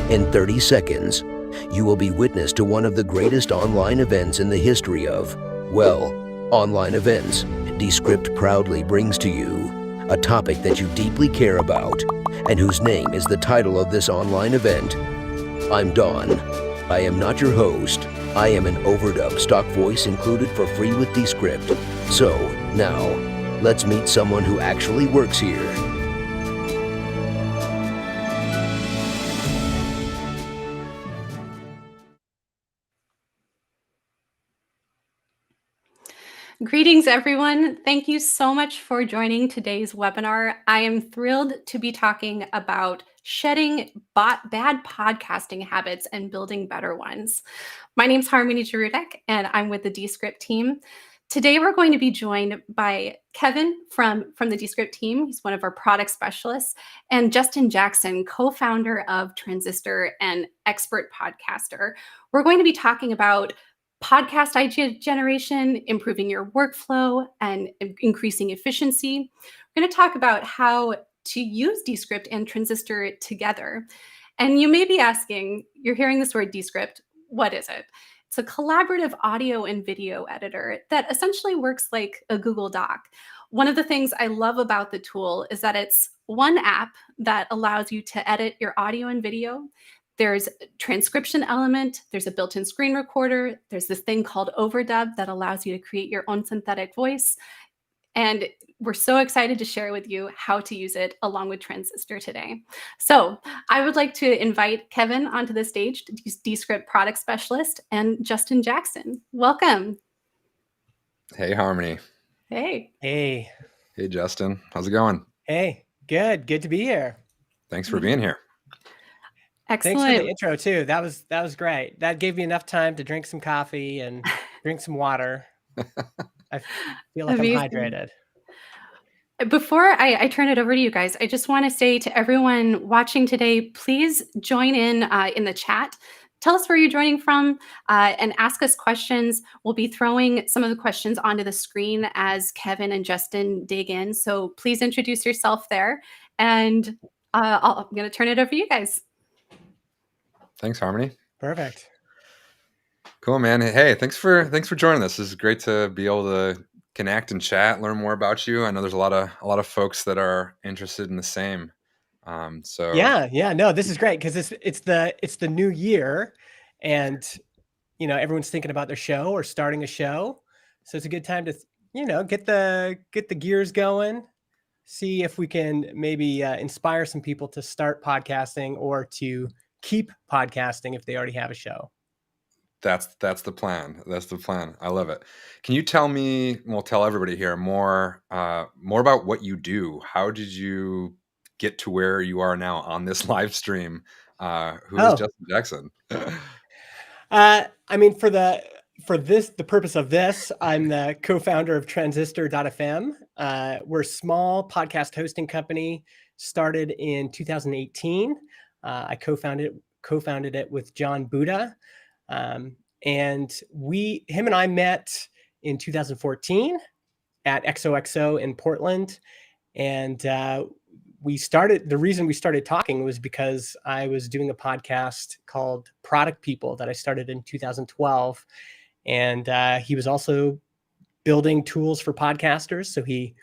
In 30 seconds, you will be witness to one of the greatest online events in the history of, well, online events. Descript proudly brings to you a topic that you deeply care about and whose name is the title of this online event. I'm Don. I am not your host. I am an overdub stock voice included for free with Descript. So, now, let's meet someone who actually works here. Greetings, everyone. Thank you so much for joining today's webinar. I am thrilled to be talking about shedding bad podcasting habits and building better ones. My name is Harmony Jarudek, and I'm with the Descript team. Today, we're going to be joined by Kevin from the Descript team. He's one of our product specialists, and Justin Jackson, co-founder of Transistor and expert podcaster. We're going to be talking about podcast idea generation, improving your workflow, and increasing efficiency. We're going to talk about how to use Descript and Transistor together. And you may be asking, you're hearing this word Descript, what is it? It's a collaborative audio and video editor that essentially works like a Google Doc. One of the things I love about the tool is that it's one app that allows you to edit your audio and video. There's a transcription element, there's a built-in screen recorder, there's this thing called overdub that allows you to create your own synthetic voice. And we're so excited to share with you how to use it along with Transistor today. So I would like to invite Kevin onto the stage, Descript product specialist, and Justin Jackson. Welcome. Hey, Harmony. Hey. Hey. Hey, Justin. How's it going? Hey, good. Good to be here. Thanks for being here. Excellent. Thanks for the intro too. That was great. That gave me enough time to drink some coffee and drink some water. I feel like Amazing. I'm hydrated. Before I turn it over to you guys, I just want to say to everyone watching today, please join in the chat. Tell us where you're joining from and ask us questions. We'll be throwing some of the questions onto the screen as Kevin and Justin dig in. So please introduce yourself there. And I'm going to turn it over to you guys. Thanks, Harmony. Perfect. Cool, man. Hey, thanks for joining us. This is great to be able to connect and chat, learn more about you. I know there's a lot of folks that are interested in the same. So no, this is great because it's the new year, and everyone's thinking about their show or starting a show. So it's a good time to get the gears going. See if we can maybe inspire some people to start podcasting or to keep podcasting if they already have a show. That's the plan. That's the plan. I love it. Can you tell me, tell everybody here more about what you do? How did you get to where you are now on this live stream? Who is Justin Jackson? I mean, for the purpose of this, I'm the co-founder of Transistor.fm. We're a small podcast hosting company, started in 2018. I co-founded it with John Buddha. And him and I met in 2014 at XOXO in Portland. And the reason we started talking was because I was doing a podcast called Product People that I started in 2012. And he was also building tools for podcasters. So he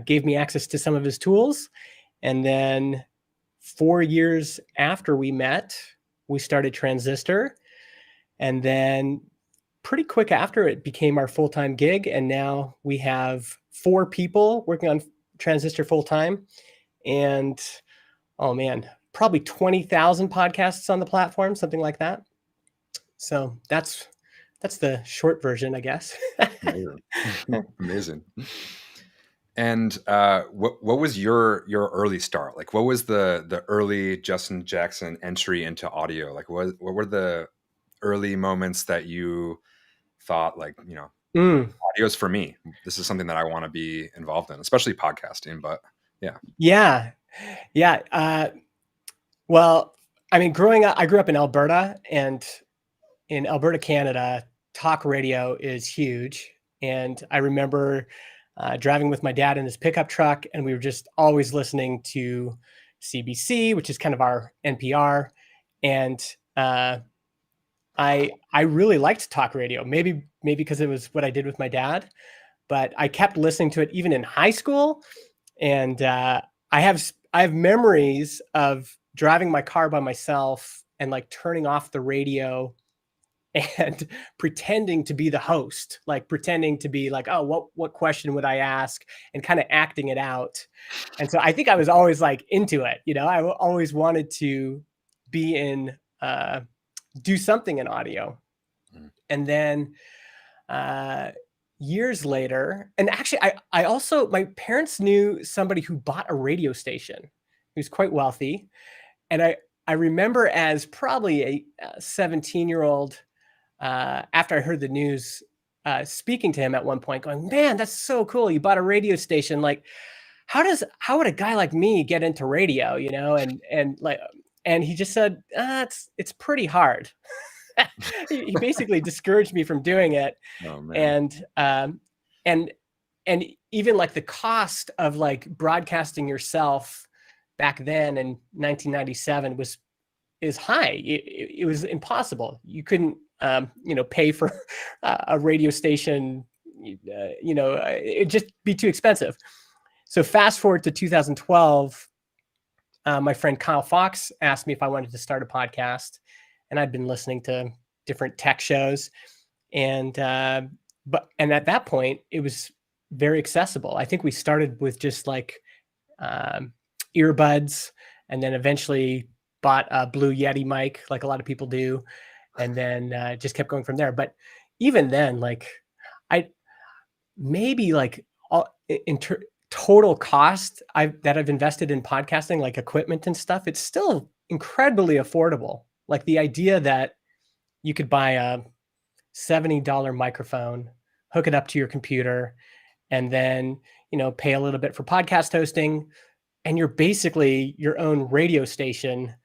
gave me access to some of his tools. And then 4 years after we met, we started Transistor. And then pretty quick after, it became our full-time gig. And now we have 4 people working on Transistor full-time. And, oh man, probably 20,000 podcasts on the platform, something like that. So that's the short version, I guess. Amazing. And what was your early start? Like, what was the early Justin Jackson entry into audio? Like, what were the early moments that you thought, like, audio's for me? This is something that I want to be involved in, especially podcasting. But yeah. Well, I mean, I grew up in Alberta, and in Alberta, Canada, talk radio is huge. And I remember driving with my dad in his pickup truck, and we were just always listening to CBC, which is kind of our NPR. And I really liked talk radio, maybe because it was what I did with my dad, but I kept listening to it even in high school. And I have memories of driving my car by myself and like turning off the radio and pretending to be the host, like pretending to be like, oh, what question would I ask, and kind of acting it out. And so I think I was always like into it. I always wanted to be in, do something in audio. Mm. And then years later, and actually I also, my parents knew somebody who bought a radio station who's quite wealthy. And I remember as probably a 17-year-old, after I heard the news, speaking to him at one point, going, "Man, that's so cool! You bought a radio station. Like, how would a guy like me get into radio? And he just said, it's pretty hard." He basically discouraged me from doing it. Oh, man. And even like the cost of like broadcasting yourself back then in 1997 is high. It was impossible. You couldn't pay for a radio station. It'd just be too expensive. So fast forward to 2012, my friend Kyle Fox asked me if I wanted to start a podcast, and I'd been listening to different tech shows, and at that point it was very accessible. I think we started with just like earbuds, and then eventually bought a Blue Yeti mic, like a lot of people do, and then just kept going from there. But even then, like total cost that I've invested in podcasting, like equipment and stuff, it's still incredibly affordable. Like the idea that you could buy a $70 microphone, hook it up to your computer, and then, pay a little bit for podcast hosting, and you're basically your own radio station.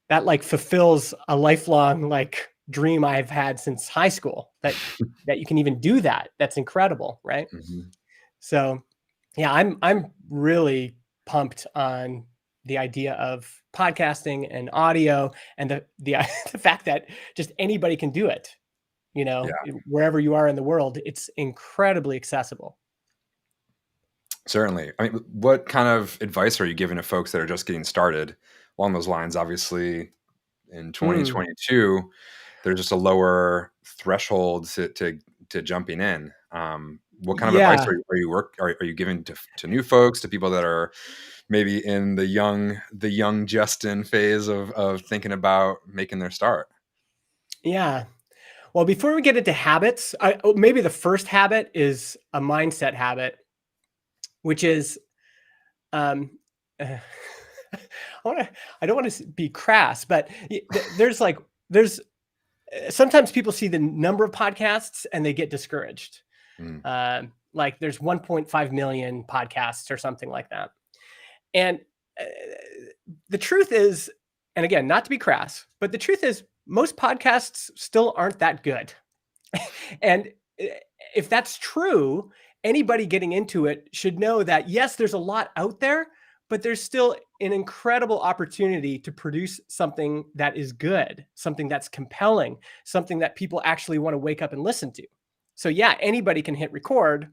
That like fulfills a lifelong like dream I've had since high school, that you can even do that. That's incredible, right? Mm-hmm. So yeah, I'm really pumped on the idea of podcasting and audio, and the fact that just anybody can do it, wherever you are in the world. It's incredibly accessible. Certainly. I mean, what kind of advice are you giving to folks that are just getting started along those lines? Obviously, in 2022, there's just a lower threshold to jumping in. What kind of advice are you giving to new folks, to people that are maybe in the young Justin phase of thinking about making their start? Yeah. Well, before we get into habits, maybe the first habit is a mindset habit, which is, I don't want to be crass, but there's sometimes people see the number of podcasts and they get discouraged. Like there's 1.5 million podcasts or something like that. And the truth is, and again, not to be crass, but the truth is most podcasts still aren't that good. And if that's true, anybody getting into it should know that, yes, there's a lot out there, but there's still an incredible opportunity to produce something that is good, something that's compelling, something that people actually want to wake up and listen to. So yeah, anybody can hit record,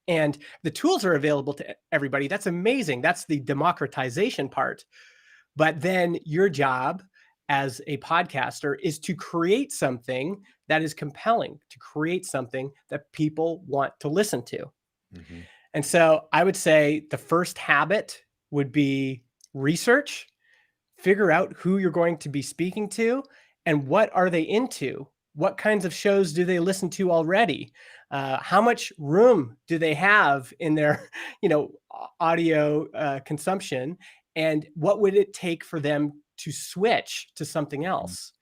and the tools are available to everybody. That's amazing. That's the democratization part. But then your job as a podcaster is to create something that is compelling, to create something that people want to listen to. Mm-hmm. And so I would say the first habit would be research, figure out who you're going to be speaking to and what are they into? What kinds of shows do they listen to already? How much room do they have in their, audio consumption? And what would it take for them to switch to something else?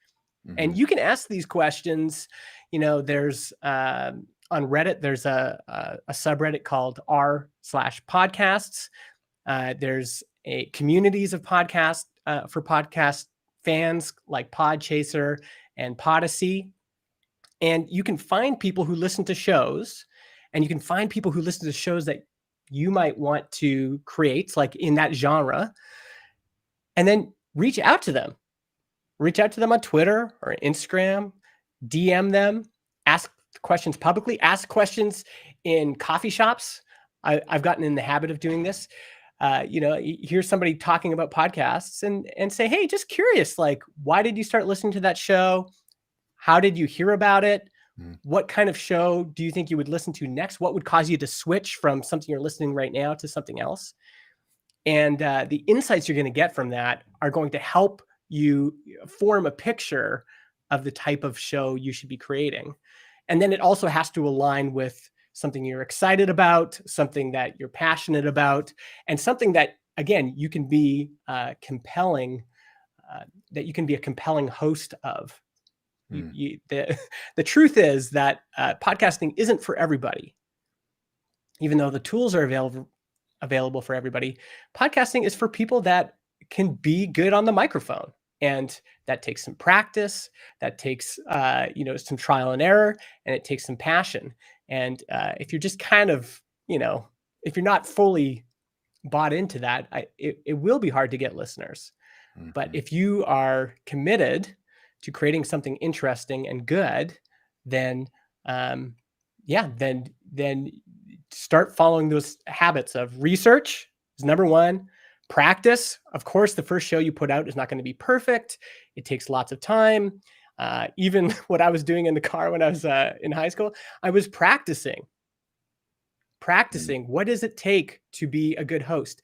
Mm-hmm. And you can ask these questions. There's on Reddit, there's a subreddit called r/podcasts. There's communities of podcasts for podcast fans like Podchaser and Podyssey. And you can find people who listen to shows, and you can find people who listen to shows that you might want to create, like in that genre, and then reach out to them, reach out to them on Twitter or Instagram, DM them, ask questions publicly, ask questions in coffee shops. I've gotten in the habit of doing this. You hear somebody talking about podcasts and say, hey, just curious, like, why did you start listening to that show? How did you hear about it? What kind of show do you think you would listen to next? What would cause you to switch from something you're listening right now to something else? And the insights you're going to get from that are going to help you form a picture of the type of show you should be creating. And then it also has to align with something you're excited about, something that you're passionate about, and something that, again, you can be compelling, that you can be a compelling host of. The truth is that podcasting isn't for everybody. Even though the tools are available for everybody, podcasting is for people that can be good on the microphone. And that takes some practice, that takes some trial and error, and it takes some passion. And if you're just kind of, if you're not fully bought into that, it will be hard to get listeners. But if you are committed to creating something interesting and good, then then start following those habits of research is number one. Practice. Of course, the first show you put out is not going to be perfect. It takes lots of time. Even what I was doing in the car when I was in high school, I was practicing. What does it take to be a good host?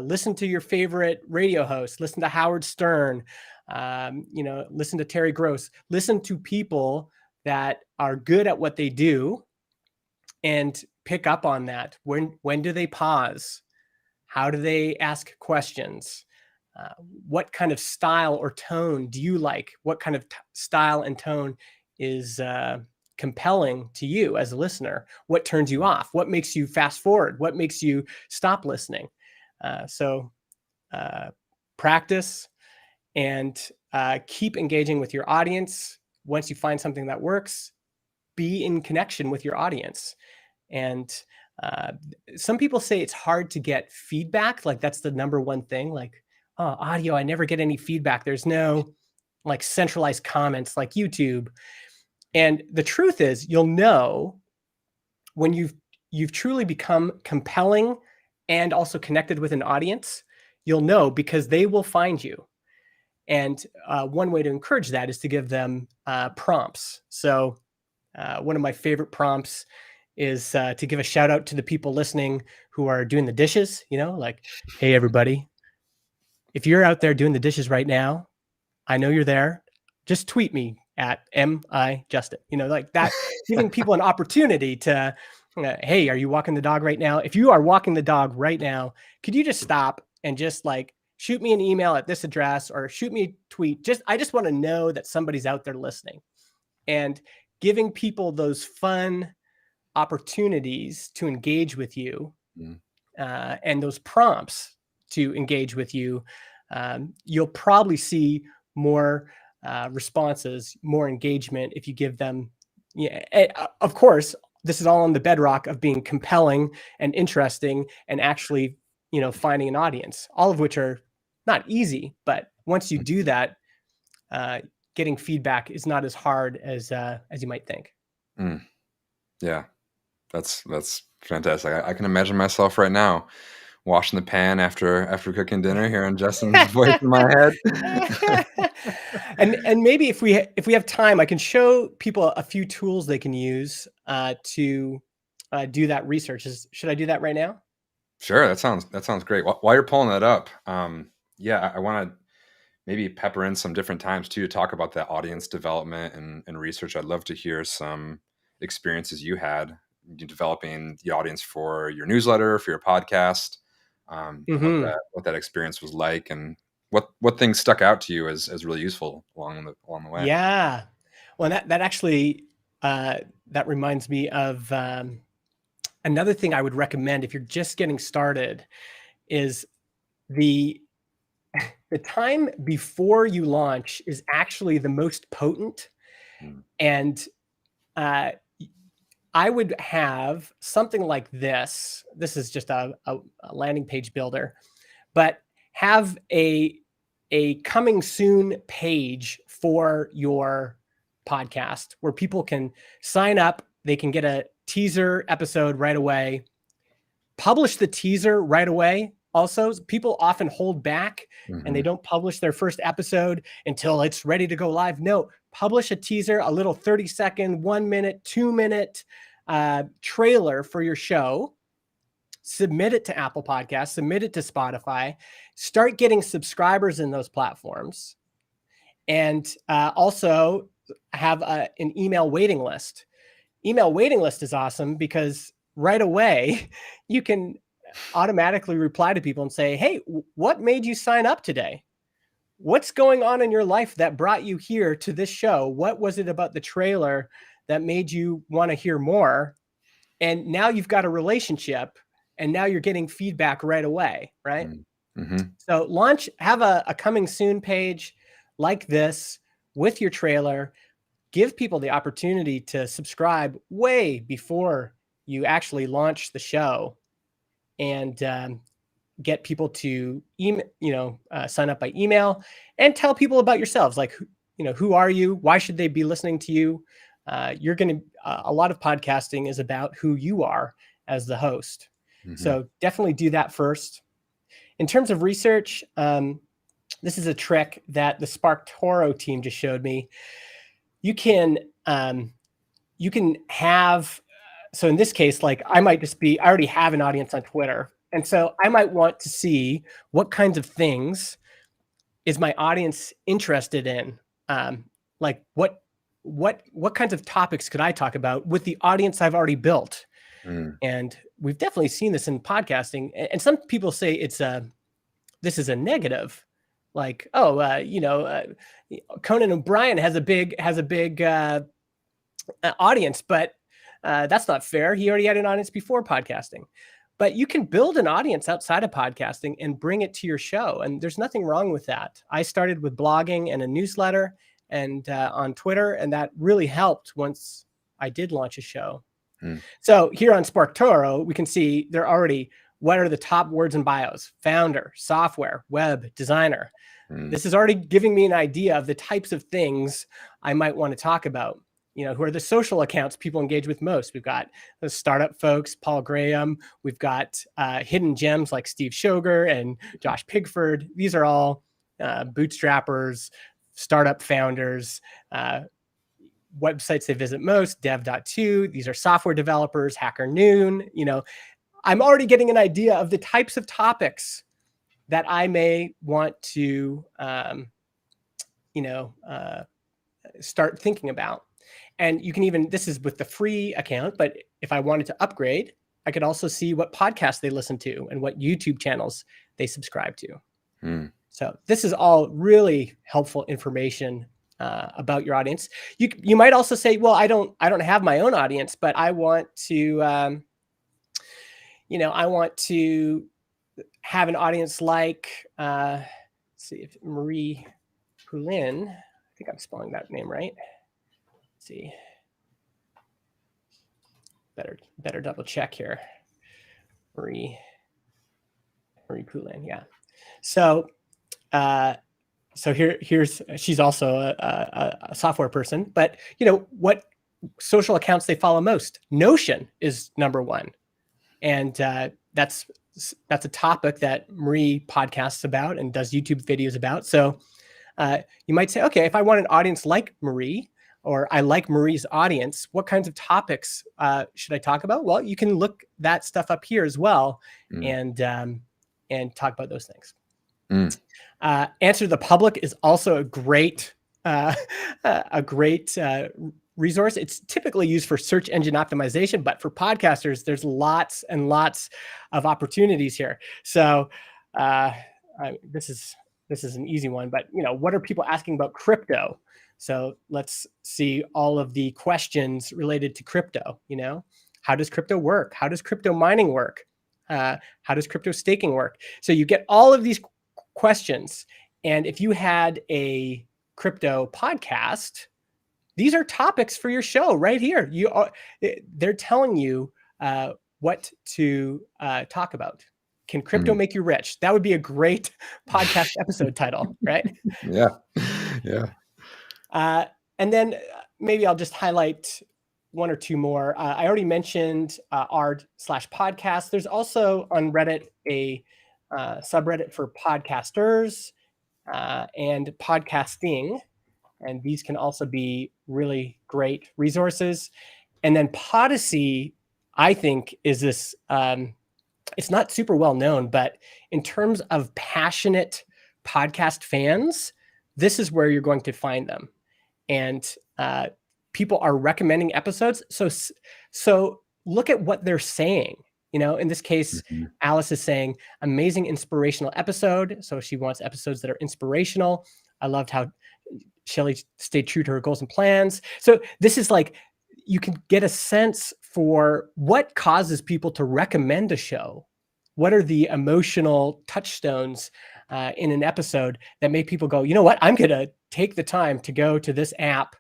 Listen to your favorite radio host. Listen to Howard Stern. Listen to Terry Gross. Listen to people that are good at what they do, and pick up on that. When do they pause? How do they ask questions? What kind of style or tone do you like? What kind of style and tone is compelling to you as a listener? What turns you off? What makes you fast forward? What makes you stop listening? So practice and keep engaging with your audience. Once you find something that works, be in connection with your audience. And some people say it's hard to get feedback. Like, that's the number one thing. Like, oh, audio, I never get any feedback. There's no like centralized comments like YouTube. And the truth is, you'll know when you've truly become compelling and also connected with an audience. You'll know because they will find you. And one way to encourage that is to give them prompts. So one of my favorite prompts is to give a shout out to the people listening who are doing the dishes, like, hey, everybody, if you're out there doing the dishes right now, I know you're there. Just tweet me at MIJustin, like that, giving people an opportunity to, hey, are you walking the dog right now? If you are walking the dog right now, could you just stop and just like shoot me an email at this address or shoot me a tweet? I just want to know that somebody's out there listening, and giving people those fun opportunities to engage with you and those prompts to engage with you, you'll probably see more responses, more engagement if you give them. Of course, this is all on the bedrock of being compelling and interesting and actually, finding an audience, all of which are not easy. But once you do that, getting feedback is not as hard as you might think. Yeah, that's fantastic. I can imagine myself right now washing the pan after cooking dinner, hearing Justin's voice in my head. and maybe if we have time, I can show people a few tools they can use to do that research. Should I do that right now? Sure, that sounds great. While you're pulling that up, I want to maybe pepper in some different times too to talk about that audience development and research. I'd love to hear some experiences you had developing the audience for your newsletter, for your podcast, what that experience was like, and what things stuck out to you as really useful along the way. Yeah, well, that actually that reminds me of another thing I would recommend if you're just getting started is the time before you launch is actually the most potent. And I would have something like this. This is just a landing page builder, but have a a coming soon page for your podcast where people can sign up. They can get a teaser episode right away, publish the teaser right away. Also, people often hold back and they don't publish their first episode until it's ready to go live. No, publish a teaser, a little 30-second, 1 minute, 2 minute trailer for your show. Submit it to Apple Podcasts, submit it to Spotify, start getting subscribers in those platforms, and also have an email waiting list. Email waiting list is awesome because right away you can automatically reply to people and say, hey, what made you sign up today? What's going on in your life that brought you here to this show? What was it about the trailer that made you want to hear more? And now you've got a relationship, and now you're getting feedback right away, right? So have a coming soon page like this with your trailer. Give people the opportunity to subscribe way before you actually launch the show, and get people to sign up by email, and tell people about yourselves. Like, who are you? Why should they be listening to you? You're going to, a lot of podcasting is about who you are as the host. So definitely do that first. In terms of research, this is a trick that the SparkToro team just showed me. You can have, so in this case, like I already have an audience on Twitter. And so I might want to see what kinds of things is my audience interested in. Like what kinds of topics could I talk about with the audience I've already built? And we've definitely seen this in podcasting. And some people say this is a negative. Like, Conan O'Brien has a big audience, but that's not fair. He already had an audience before podcasting. But you can build an audience outside of podcasting and bring it to your show. And there's nothing wrong with that. I started with blogging and a newsletter and on Twitter, and that really helped once I did launch a show. So here on SparkToro, we can see they're already, what are the top words and bios? Founder, software, web, designer. This is already giving me an idea of the types of things I might want to talk about. Who are the social accounts people engage with most? We've got the startup folks, Paul Graham. We've got hidden gems like Steve Shoger and Josh Pigford. These are all bootstrappers, startup founders, websites they visit most, dev.to. These are software developers, Hacker Noon. I'm already getting an idea of the types of topics that I may want to, start thinking about. And you can even, this is with the free account, but if I wanted to upgrade, I could also see what podcasts they listen to and what YouTube channels they subscribe to. So this is all really helpful information about your audience. You might also say, well, I don't have my own audience, but I want to, I want to have an audience like, let's see if Marie Poulin, I think I'm spelling that name right. Let's see, better double check here. Marie Poulin, yeah. So, here's she's also a software person, but what social accounts they follow most? Notion is number one, and that's a topic that Marie podcasts about and does YouTube videos about. So you might say, okay, if I want an audience like Marie, or I like Marie's audience, what kinds of topics should I talk about? Well, you can look that stuff up here as well, and talk about those things. Answer the Public is also a great resource. It's typically used for search engine optimization, but for podcasters, there's lots and lots of opportunities here. So this is an easy one, but what are people asking about crypto? So let's see all of the questions related to crypto. How does crypto work? How does crypto mining work? How does crypto staking work? So you get all of these questions. And if you had a crypto podcast, these are topics for your show right here. They're telling you what to talk about. Can crypto make you rich? That would be a great podcast episode title, right? Yeah. Yeah. And then maybe I'll just highlight one or two more. I already mentioned r/podcast. There's also on Reddit a subreddit for podcasters and podcasting. And these can also be really great resources. And then Podyssey, I think, is this, it's not super well known, but in terms of passionate podcast fans, this is where you're going to find them. And people are recommending episodes. So look at what they're saying. In this case, Alice is saying amazing inspirational episode. So she wants episodes that are inspirational. I loved how Shelley stayed true to her goals and plans. So this is like, you can get a sense for what causes people to recommend a show. What are the emotional touchstones in an episode that make people go, you know what, I'm going to take the time to go to this app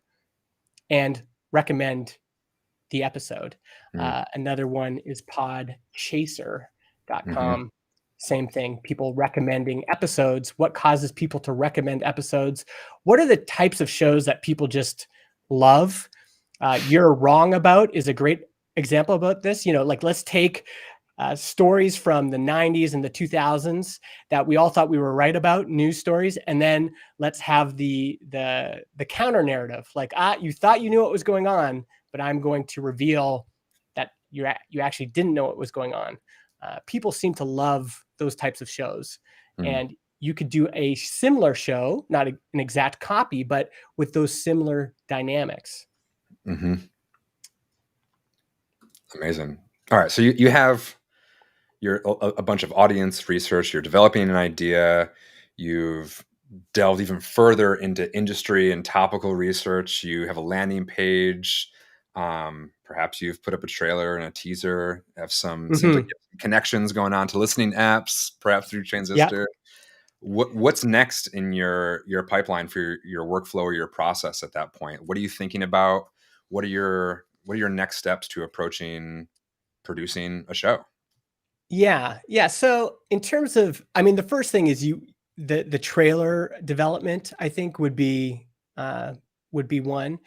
and recommend the episode. Another one is podchaser.com. Same thing, people recommending episodes. What causes people to recommend episodes? What are the types of shows that people just love? You're Wrong About is a great example about this. Like, let's take stories from the 90s and the 2000s that we all thought we were right about, news stories, and then let's have the counter narrative. Like, you thought you knew what was going on, but I'm going to reveal that you actually didn't know what was going on. People seem to love those types of shows. And you could do a similar show, not an exact copy, but with those similar dynamics. Amazing. All right. So you have a bunch of audience research. You're developing an idea. You've delved even further into industry and topical research. You have a landing page. Perhaps you've put up a trailer and a teaser. Have seems like you have some connections going on to listening apps, perhaps through Transistor. Yep. What's next in your pipeline for your workflow or your process at that point? What are you thinking about? What are your next steps to approaching producing a show? Yeah. So in terms of, the first thing is the trailer development, I think would be one.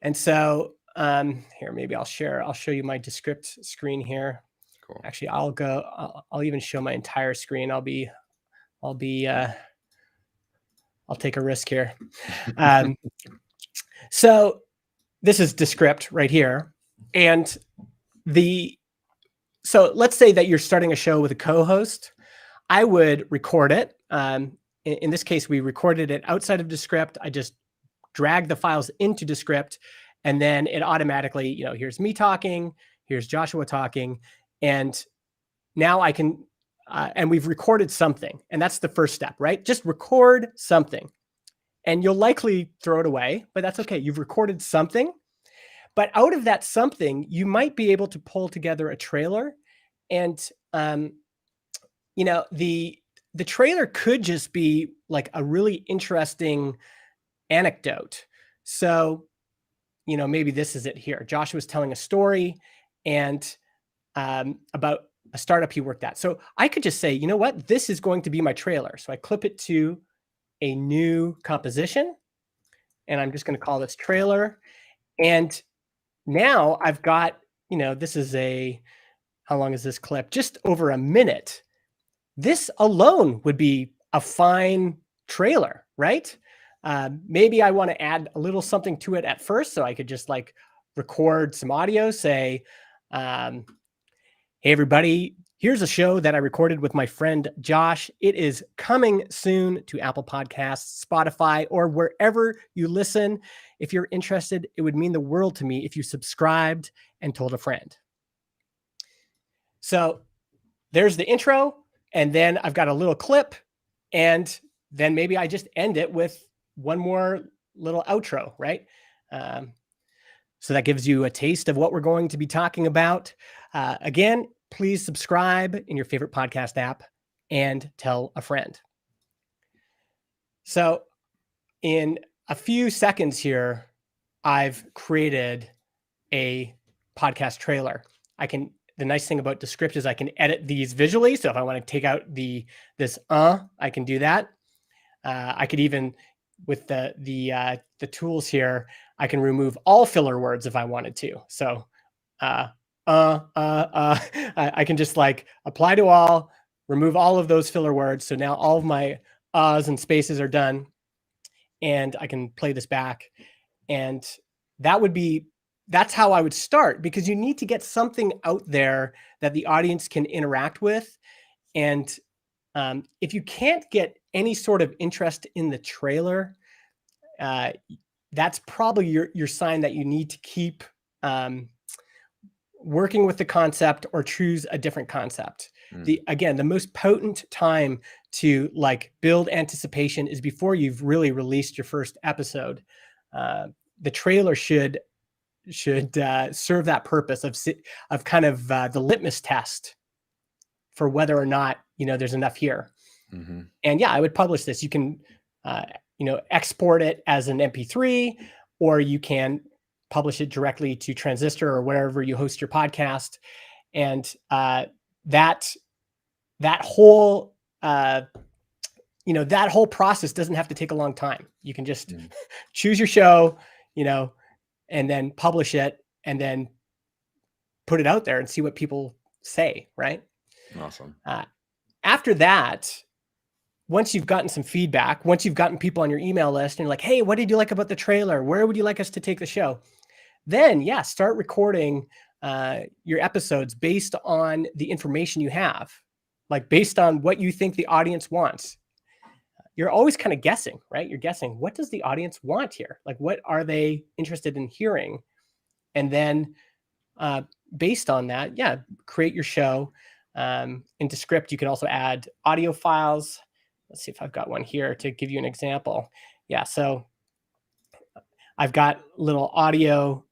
And so here, maybe I'll show you my Descript screen here. Cool. Actually, I'll even show my entire screen. I'll take a risk here. So this is Descript right here. And so let's say that you're starting a show with a co-host. I would record it. In this case, we recorded it outside of Descript. I just dragged the files into Descript, and then it automatically, here's me talking, here's Joshua talking, and now I can, and we've recorded something, and that's the first step, right? Just record something, and you'll likely throw it away, but that's okay. You've recorded something. But out of that something, you might be able to pull together a trailer. And, the trailer could just be like a really interesting anecdote. So, maybe this is it here. Josh was telling a story and about a startup he worked at. So I could just say, you know what, this is going to be my trailer. So I clip it to a new composition, and I'm just going to call this trailer. And now I've got, this is how long is this clip? Just over a minute. This alone would be a fine trailer, right? Maybe I want to add a little something to it at first. So I could just like record some audio, say, hey, everybody, here's a show that I recorded with my friend Josh. It is coming soon to Apple Podcasts, Spotify, or wherever you listen. If you're interested, it would mean the world to me if you subscribed and told a friend. So there's the intro, and then I've got a little clip, and then maybe I just end it with one more little outro, right? So that gives you a taste of what we're going to be talking about. Again, please subscribe in your favorite podcast app and tell a friend. So in a few seconds here, I've created a podcast trailer. I can the nice thing about Descript is I can edit these visually. So if I want to take out this I can do that. I could even, with the tools here, I can remove all filler words if I wanted to. So I can just like apply to all, remove all of those filler words. So now all of my uhs and spaces are done, and I can play this back. And that's how I would start, because you need to get something out there that the audience can interact with. And if you can't get any sort of interest in the trailer, that's probably your sign that you need to keep working with the concept or choose a different concept. Again, the most potent time to like build anticipation is before you've really released your first episode. The trailer should serve that purpose of kind of the litmus test for whether or not there's enough here. And yeah, I would publish this. You can export it as an MP3, or you can publish it directly to Transistor or wherever you host your podcast. And that whole that whole process doesn't have to take a long time. You can just choose your show, and then publish it, and then put it out there and see what people say, right? Awesome. After that, once you've gotten some feedback, once you've gotten people on your email list and you're like, hey, what did you like about the trailer? Where would you like us to take the show? Then, yeah, start recording your episodes based on the information you have, like based on what you think the audience wants. You're always kind of guessing, right? You're guessing, what does the audience want here? Like, what are they interested in hearing? And then based on that, yeah, create your show. Into Script, you can also add audio files. Let's see if I've got one here to give you an example. Yeah, so I've got little audio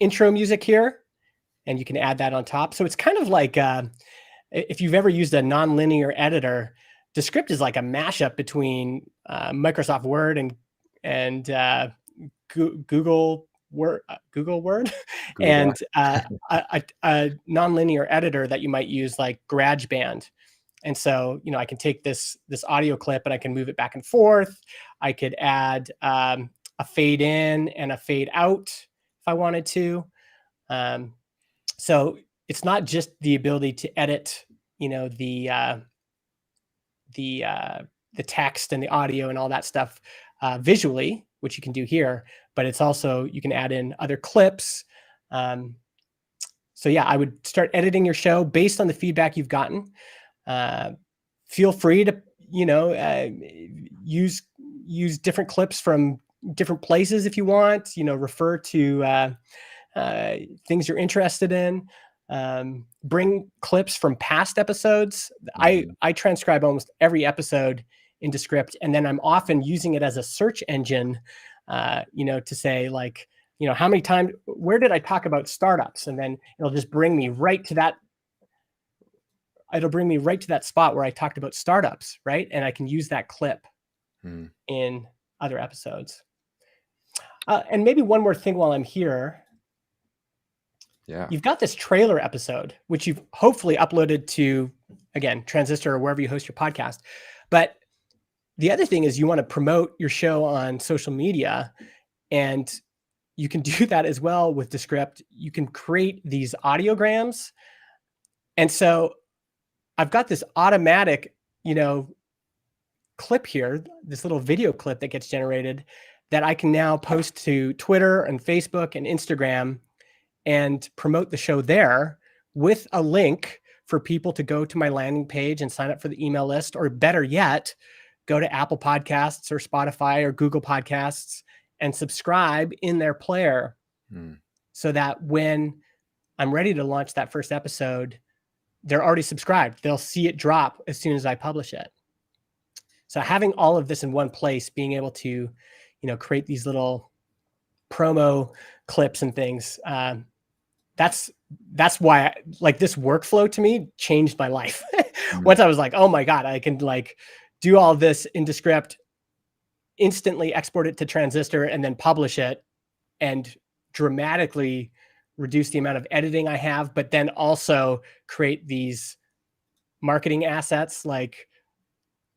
intro music here, and you can add that on top. So it's kind of like if you've ever used a nonlinear editor, Descript is like a mashup between Microsoft Word and Google Word, and a nonlinear editor that you might use like GarageBand. And so, I can take this audio clip and I can move it back and forth. I could add a fade in and a fade out if I wanted to. So it's not just the ability to edit, the text and the audio and all that stuff visually, which you can do here, but it's also, you can add in other clips. So yeah, I would start editing your show based on the feedback you've gotten. Feel free to, use different clips from different places if you want, refer to things you're interested in. Bring clips from past episodes. I transcribe almost every episode into Script, and then I'm often using it as a search engine, to say like, how many times, where did I talk about startups? And then it'll just bring me right to that. It'll bring me right to that spot where I talked about startups, right? And I can use that clip in other episodes. And maybe one more thing while I'm here. Yeah. You've got this trailer episode, which you've hopefully uploaded to, again, Transistor or wherever you host your podcast. But the other thing is you want to promote your show on social media, and you can do that as well with Descript. You can create these audiograms. And so I've got this automatic, clip here, this little video clip that gets generated that I can now post to Twitter and Facebook and Instagram and promote the show there with a link for people to go to my landing page and sign up for the email list, or better yet, go to Apple Podcasts or Spotify or Google Podcasts and subscribe in their player so that when I'm ready to launch that first episode, they're already subscribed. They'll see it drop as soon as I publish it. So having all of this in one place, being able to, create these little promo clips and things, that's why this workflow to me changed my life. Once I was like, oh my God, I can do all this into Script, instantly export it to Transistor, and then publish it, and dramatically reduce the amount of editing I have, but then also create these marketing assets like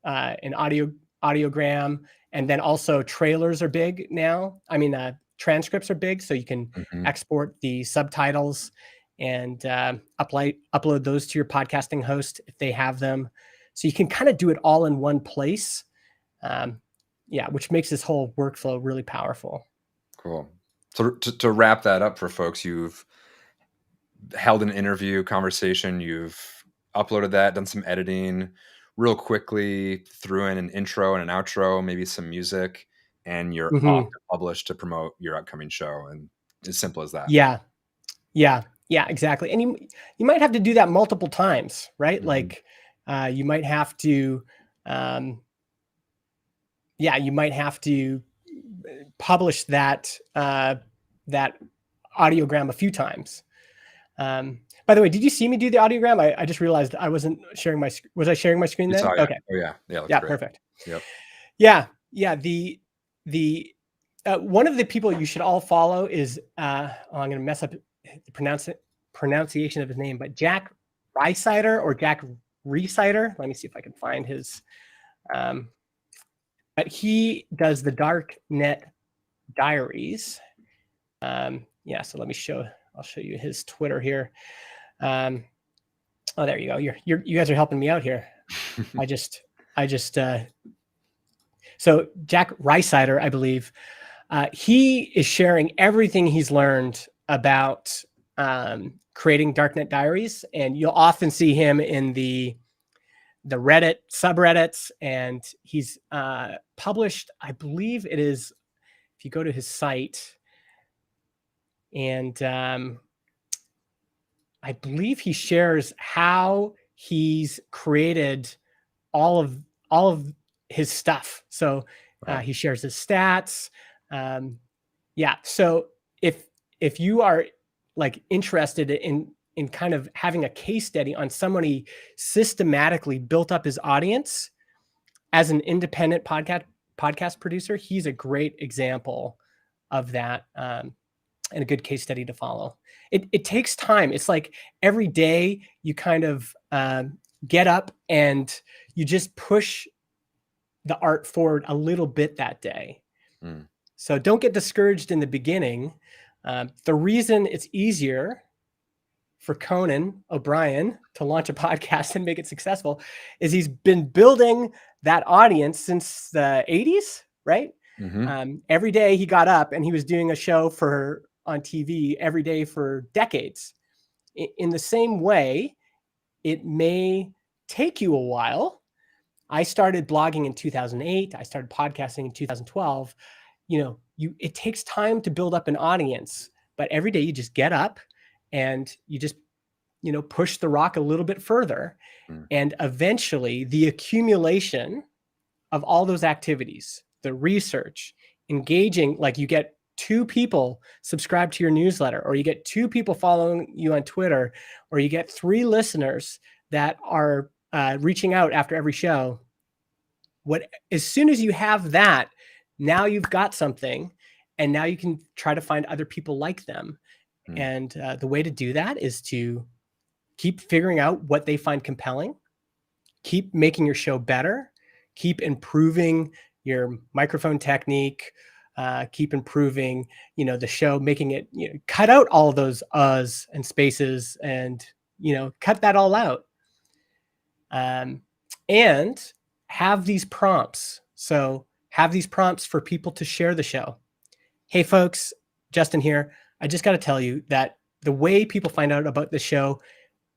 an audiogram, and then also trailers are big now. I mean, transcripts are big, so you can export the subtitles and upload those to your podcasting host if they have them. So you can kind of do it all in one place. Which makes this whole workflow really powerful. Cool. So to wrap that up for folks, you've held an interview conversation, you've uploaded that, done some editing real quickly, threw in an intro and an outro, maybe some music, and you're off to publish to promote your upcoming show. And as simple as that. Yeah, exactly. And you might have to do that multiple times, right? Like you might have to, you might have to publish that that audiogram a few times. By the way, did you see me do the audiogram? I just realized I wasn't sharing my. Was I sharing my screen then? Okay. Oh yeah. Yeah. Great. Perfect. Yep. Yeah. The one of the people you should all follow is I'm going to mess up the pronunciation of his name, but Jack Rhysider or Jack Rhysider. Let me see if I can find his. But he does the Darknet Diaries. So let me I'll show you his Twitter here. There you go. You guys are helping me out here. So Jack Rhysider, I believe, he is sharing everything he's learned about creating Darknet Diaries, and you'll often see him in the Reddit subreddits, and he's published, I believe it is, if you go to his site, and I believe he shares how he's created all of his stuff. So he shares his stats. So if you are like interested in kind of having a case study on someone he systematically built up his audience as an independent podcast producer, he's a great example of that, and a good case study to follow. It takes time. It's like every day you kind of get up and you just push the art forward a little bit that day. So don't get discouraged in the beginning. The reason it's easier for Conan O'Brien to launch a podcast and make it successful is he's been building that audience since the 80s, right? Every day he got up and he was doing a show on TV every day for decades. In the same way, it may take you a while. I started blogging in 2008. I started podcasting in 2012. It takes time to build up an audience, but every day you just get up and you just, push the rock a little bit further. And eventually the accumulation of all those activities, the research, engaging, like you get 2 people subscribe to your newsletter, or you get 2 people following you on Twitter, or you get 3 listeners that are reaching out after every show. As soon as you have that, now you've got something, and now you can try to find other people like them. And the way to do that is to keep figuring out what they find compelling, keep making your show better, keep improving your microphone technique, keep improving, the show, making it, cut out all of those uhs and spaces and, cut that all out. And have these prompts. So have these prompts for people to share the show. Hey folks, Justin here. I just got to tell you that the way people find out about the show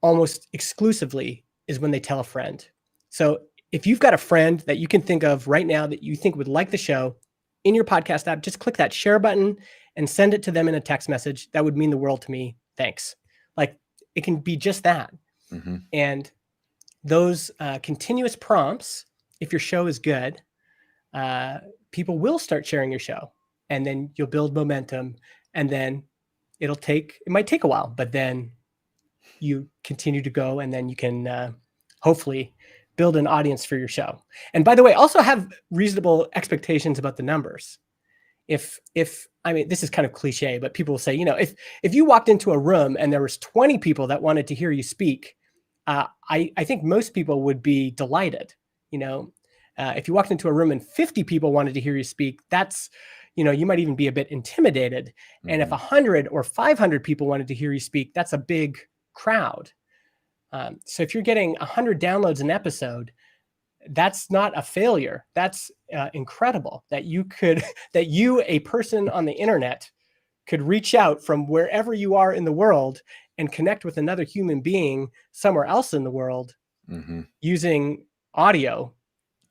almost exclusively is when they tell a friend. So if you've got a friend that you can think of right now that you think would like the show in your podcast app, just click that share button and send it to them in a text message. That would mean the world to me. Thanks. Like it can be just that. And those continuous prompts, if your show is good, people will start sharing your show, and then you'll build momentum, and then it might take a while, but then you continue to go, and then you can hopefully build an audience for your show. And by the way, also have reasonable expectations about the numbers. If I mean, this is kind of cliche, but people will say, if you walked into a room and there was 20 people that wanted to hear you speak, I think most people would be delighted. If you walked into a room and 50 people wanted to hear you speak, that's, you might even be a bit intimidated. And if 100 or 500 people wanted to hear you speak, that's a big crowd. So if you're getting 100 downloads an episode, that's not a failure. That's incredible that you, a person on the internet, could reach out from wherever you are in the world and connect with another human being somewhere else in the world using audio.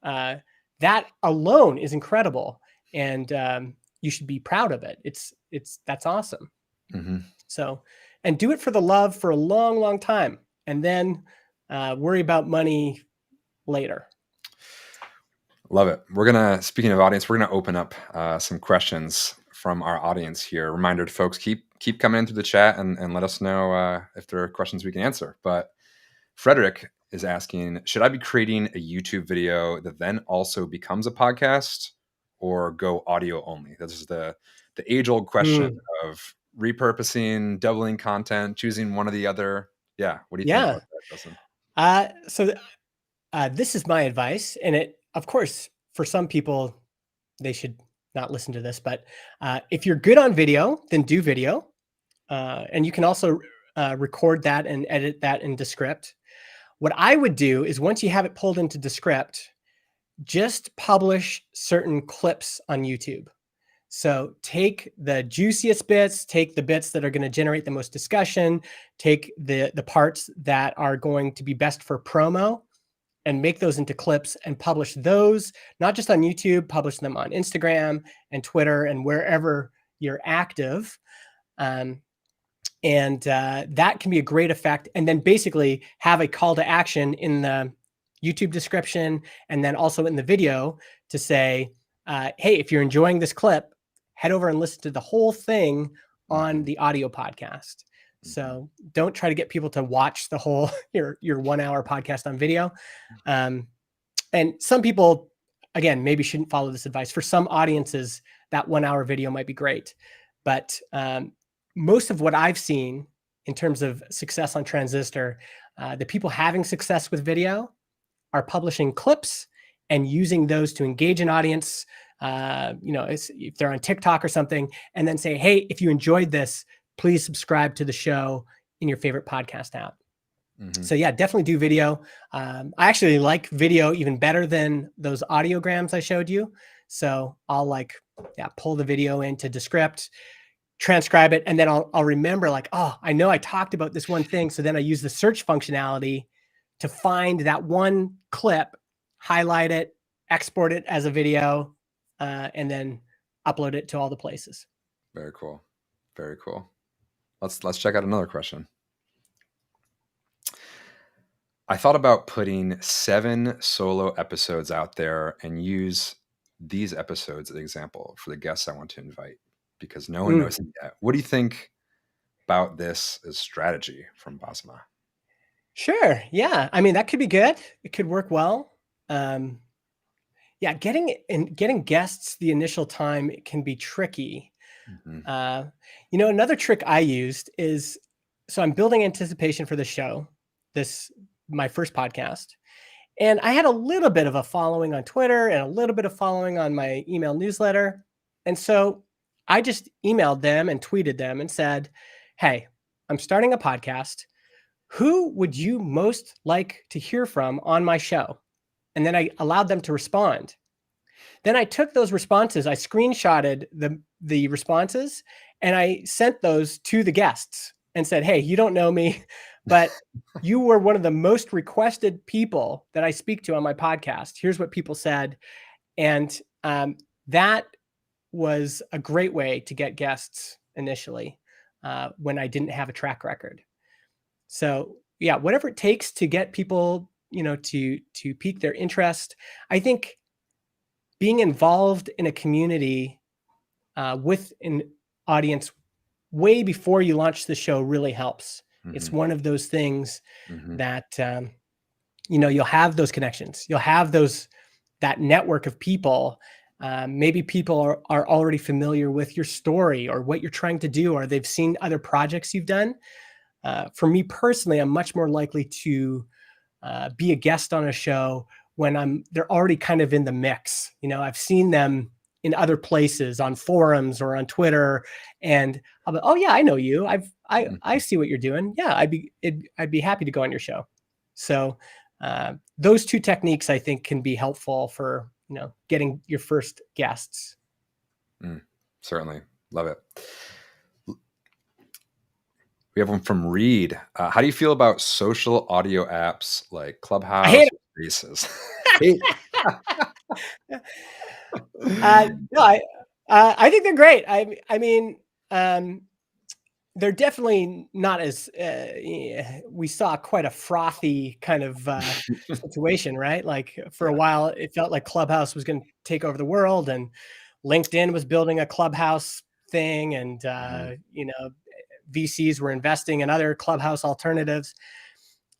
That alone is incredible, and you should be proud of it. That's awesome. So, and do it for the love for a long, long time, and then worry about money later. Love it. Speaking of audience, we're gonna open up some questions from our audience here. Reminder to folks, keep coming in through the chat and let us know if there are questions we can answer. But Frederick is asking, should I be creating a YouTube video that then also becomes a podcast, or go audio only? This is the age-old question of repurposing, doubling content, choosing one or the other. Yeah. What do you think about that, Justin? This is my advice. And of course, for some people, they should not listen to this, but if you're good on video, then do video. And you can also record that and edit that in Descript. What I would do is, once you have it pulled into Descript, just publish certain clips on YouTube. So take the juiciest bits, take the bits that are going to generate the most discussion, take the parts that are going to be best for promo, and make those into clips and publish those, not just on YouTube, publish them on Instagram and Twitter and wherever you're active. And that can be a great effect. And then basically have a call to action in the YouTube description, and then also in the video, to say, hey, if you're enjoying this clip, head over and listen to the whole thing on the audio podcast. So don't try to get people to watch the whole your 1 hour podcast on video. And some people, again, maybe shouldn't follow this advice. For some audiences, that 1 hour video might be great. But most of what I've seen in terms of success on Transistor, the people having success with video are publishing clips and using those to engage an audience. If they're on TikTok or something, and then say, hey, if you enjoyed this, please subscribe to the show in your favorite podcast app. So yeah, definitely do video. I actually like video even better than those audiograms I showed you. So I'll pull the video into Descript, transcribe it, and then I'll remember I know I talked about this one thing. So then I use the search functionality to find that one clip, highlight it, export it as a video, and then upload it to all the places. Very cool. Very cool. Let's check out another question. I thought about putting 7 solo episodes out there and use these episodes as an example for the guests I want to invite, because no one knows it yet. What do you think about this as strategy from Basma? Sure. Yeah. I mean, that could be good. It could work well. Getting guests the initial time can be tricky. Another trick I used is, so I'm building anticipation for the show, my first podcast. And I had a little bit of a following on Twitter and a little bit of following on my email newsletter. And so I just emailed them and tweeted them and said, hey, I'm starting a podcast. Who would you most like to hear from on my show? And then I allowed them to respond. Then I took those responses, I screenshotted the responses, and I sent those to the guests and said, hey, you don't know me, but you were one of the most requested people that I speak to on my podcast. Here's what people said. And that was a great way to get guests initially when I didn't have a track record. So yeah, whatever it takes to get people, to pique their interest. I think being involved in a community with an audience way before you launch the show really helps. It's one of those things that, you'll have those connections. You'll have that network of people Maybe people are already familiar with your story or what you're trying to do, or they've seen other projects you've done. For me personally, I'm much more likely to be a guest on a show when they're already kind of in the mix. I've seen them in other places on forums or on Twitter, and I'll be, oh yeah, I know you. I see what you're doing. Yeah, I'd be happy to go on your show. So those two techniques I think can be helpful for getting your first guests. Certainly, love it. We have one from Reed. How do you feel about social audio apps like Clubhouse I hate or Spaces? No, I think they're great. I mean, they're definitely not as we saw quite a frothy kind of situation, right? Like for a while, it felt like Clubhouse was going to take over the world, and LinkedIn was building a Clubhouse thing, and VCs were investing in other Clubhouse alternatives.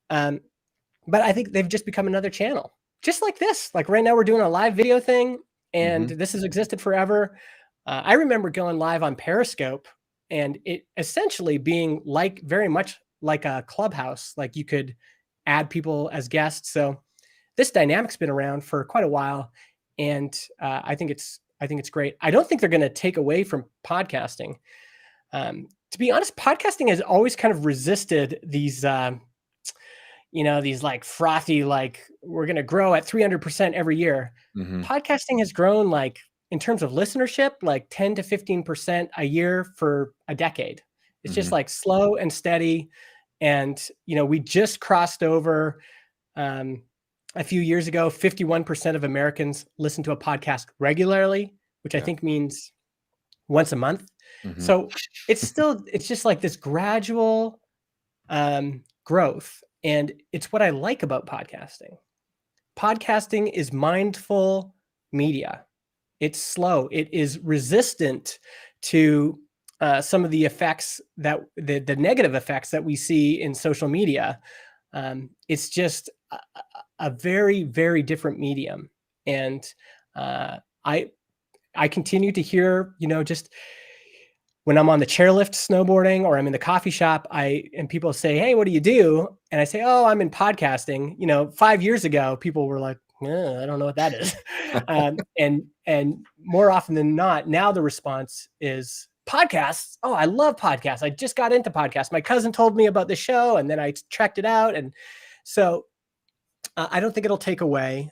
But I think they've just become another channel, just like this. Like right now, we're doing a live video thing, and this has existed forever. I remember going live on Periscope, and it essentially being very much like a Clubhouse. Like you could add people as guests. So this dynamic's been around for quite a while, and I think it's great. I don't think they're going to take away from podcasting. To be honest, podcasting has always kind of resisted these. These like frothy, like we're going to grow at 300% every year. Podcasting has grown like in terms of listenership, like 10 to 15% a year for a decade. It's just like slow and steady. And, we just crossed over a few years ago, 51% of Americans listen to a podcast regularly, which I think means once a month. So it's just like this gradual growth. And it's what I like about podcasting. Podcasting is mindful media. It's slow. It is resistant to some of the effects that the negative effects that we see in social media. It's just a very, very different medium. And I continue to hear, just when I'm on the chairlift snowboarding or I'm in the coffee shop, and people say, "Hey, what do you do?" And I say, "Oh, I'm in podcasting." 5 years ago, people were like, "I don't know what that is." And more often than not, now the response is podcasts. Oh, I love podcasts. I just got into podcasts. My cousin told me about the show, and then I checked it out. And so I don't think it'll take away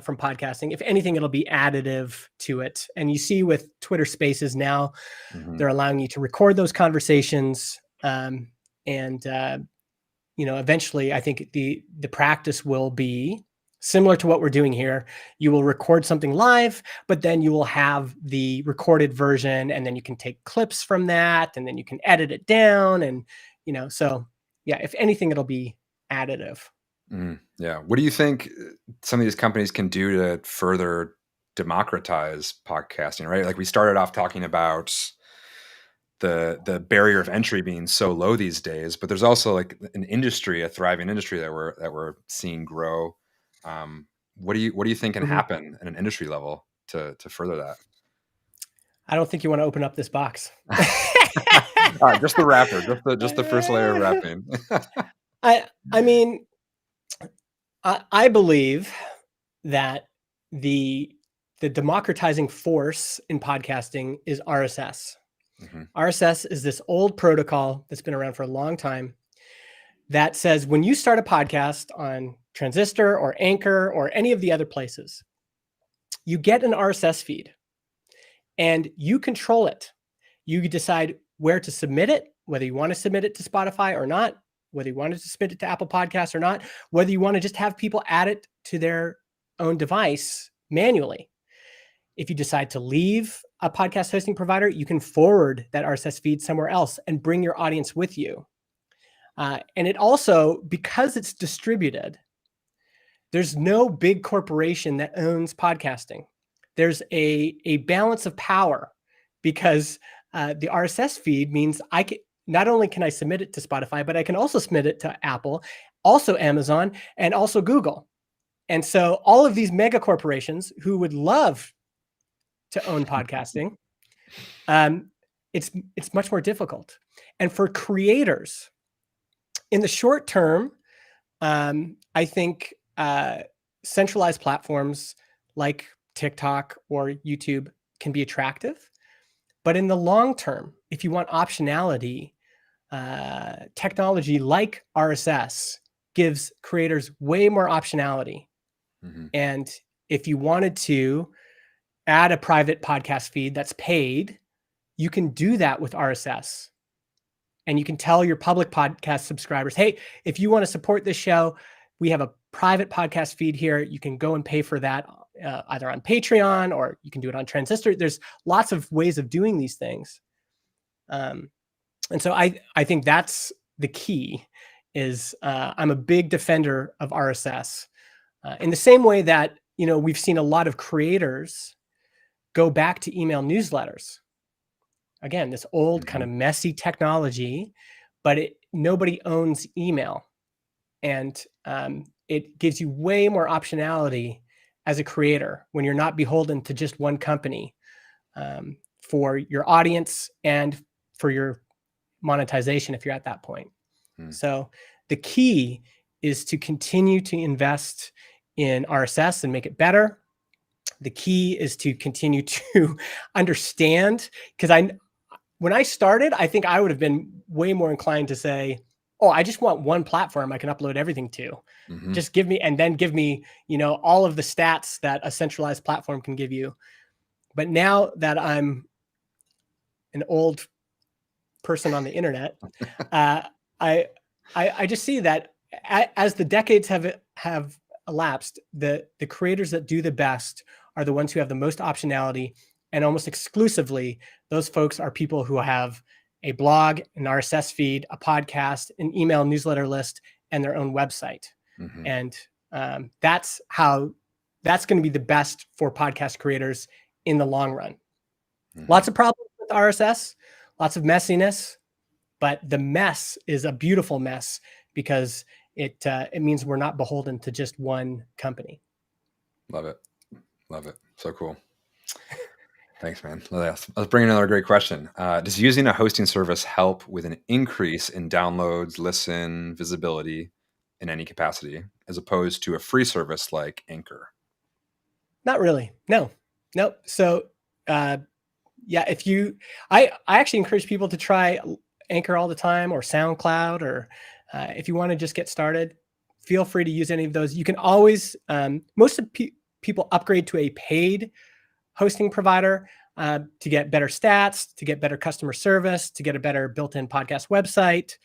from podcasting. If anything, it'll be additive to it. And you see with Twitter Spaces now, they're allowing you to record those conversations. Eventually, I think the practice will be similar to what we're doing here. You will record something live, but then you will have the recorded version, and then you can take clips from that, and then you can edit it down. And, so yeah, if anything, it'll be additive. Yeah. What do you think some of these companies can do to further democratize podcasting, right? Like we started off talking about the barrier of entry being so low these days, but there's also like an industry, a thriving industry that we're seeing grow. What do you think can happen at an industry level to further that? I don't think you want to open up this box. Just the wrapper, just the first layer of wrapping. I mean, I believe that the democratizing force in podcasting is RSS. RSS is this old protocol that's been around for a long time that says when you start a podcast on Transistor or Anchor or any of the other places, you get an RSS feed and you control it. You decide where to submit it, whether you want to submit it to Spotify or not, whether you wanted to submit it to Apple Podcasts or not, whether you want to just have people add it to their own device manually. If you decide to leave a podcast hosting provider, you can forward that RSS feed somewhere else and bring your audience with you. And it also, because it's distributed, there's no big corporation that owns podcasting. There's a balance of power because the RSS feed means not only can I submit it to Spotify, but I can also submit it to Apple, also Amazon, and also Google. And so all of these mega corporations who would love to own podcasting. It's much more difficult. And for creators, in the short term, I think centralized platforms like TikTok or YouTube can be attractive. But in the long term, if you want optionality, technology like RSS gives creators way more optionality. Mm-hmm. And if you wanted to add a private podcast feed that's paid, you can do that with RSS. And you can tell your public podcast subscribers, hey, if you want to support this show, we have a private podcast feed here. You can go and pay for that either on Patreon, or you can do it on Transistor. There's lots of ways of doing these things. And so I think that's the key is I'm a big defender of RSS. In the same way that, we've seen a lot of creators go back to email newsletters. Again, this old kind of messy technology, but nobody owns email. And it gives you way more optionality as a creator when you're not beholden to just one company for your audience and for your monetization if you're at that point. So the key is to continue to invest in RSS and make it better. The key is to continue to understand, because when I started, I think I would have been way more inclined to say, oh, I just want one platform I can upload everything to. Just give me all of the stats that a centralized platform can give you. But now that I'm an old person on the internet, I just see that as the decades have elapsed, the creators that do the best are the ones who have the most optionality, and almost exclusively, those folks are people who have a blog, an RSS feed, a podcast, an email newsletter list, and their own website. And that's going to be the best for podcast creators in the long run. Lots of problems with RSS, lots of messiness, but the mess is a beautiful mess because it means we're not beholden to just one company. Love it. So cool. Thanks, man. Let's bring another great question. Does using a hosting service help with an increase in downloads, listen, visibility in any capacity, as opposed to a free service like Anchor? Not really. No. So, I actually encourage people to try Anchor all the time, or SoundCloud, or if you want to just get started, feel free to use any of those. You can always, most of people upgrade to a paid hosting provider to get better stats, to get better customer service, to get a better built-in podcast website,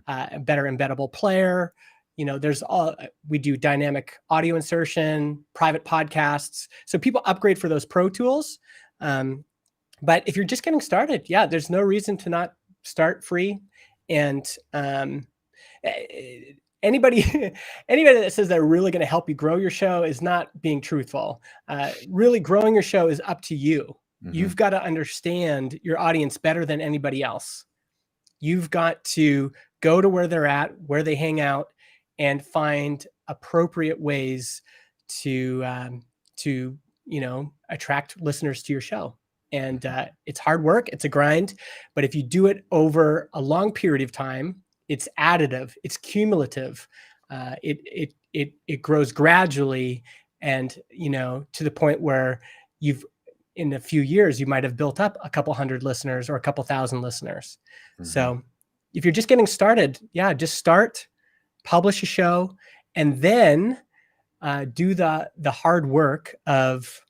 a better embeddable player. We do dynamic audio insertion, private podcasts. So people upgrade for those pro tools. But if you're just getting started, there's no reason to not start free. And anybody that says they're really going to help you grow your show is not being truthful. Really growing your show is up to you. You've got to understand your audience better than anybody else. You've got to go to where they're at, where they hang out, and find appropriate ways to attract listeners to your show. And it's hard work, it's a grind, but if you do it over a long period of time, it's additive, it's cumulative. It grows gradually, and to the point where in a few years you might have built up a couple hundred listeners or a couple thousand listeners. So if you're just getting started, just start, publish a show, and then do the hard work of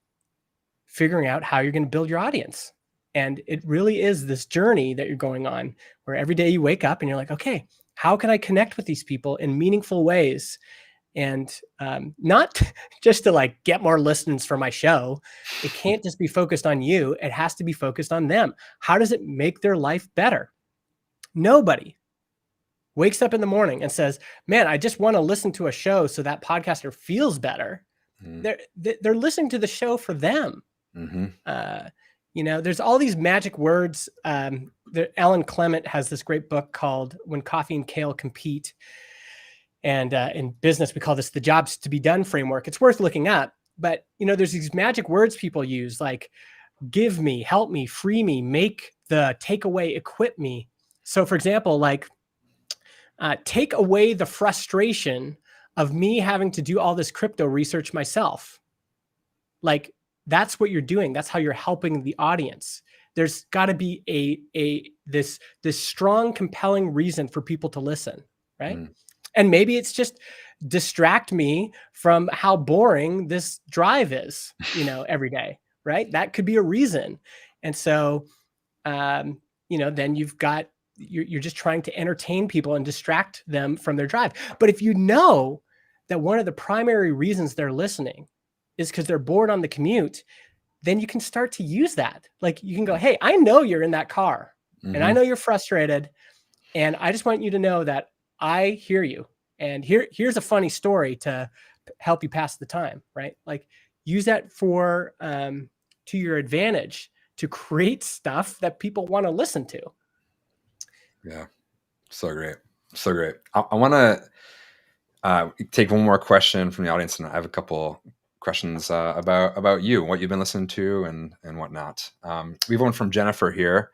figuring out how you're going to build your audience. And it really is this journey that you're going on, where every day you wake up and you're like, okay, how can I connect with these people in meaningful ways? And not just to get more listens for my show. It can't just be focused on you. It has to be focused on them. How does it make their life better? Nobody wakes up in the morning and says, man, I just want to listen to a show so that podcaster feels better. They're listening to the show for them. There's all these magic words. Alan Clement has this great book called When Coffee and Kale Compete. And in business, we call this the jobs to be done framework. It's worth looking up. But, there's these magic words people use, like give me, help me, free me, make the takeaway, equip me. So for example, like take away the frustration of me having to do all this crypto research myself. Like that's what you're doing. That's how you're helping the audience. There's got to be this strong, compelling reason for people to listen, right? And maybe it's just distract me from how boring this drive is, every day, right? That could be a reason. And so, then you're just trying to entertain people and distract them from their drive. But if you know that one of the primary reasons they're listening is because they're bored on the commute, then you can start to use that. Like you can go, hey, I know you're in that car and I know you're frustrated. And I just want you to know that I hear you. And here's a funny story to help you pass the time, right? Like use that for to your advantage to create stuff that people want to listen to. Yeah. So great. So great. I want to take one more question from the audience, and I have a couple questions about you, what you've been listening to and whatnot. We have one from Jennifer here.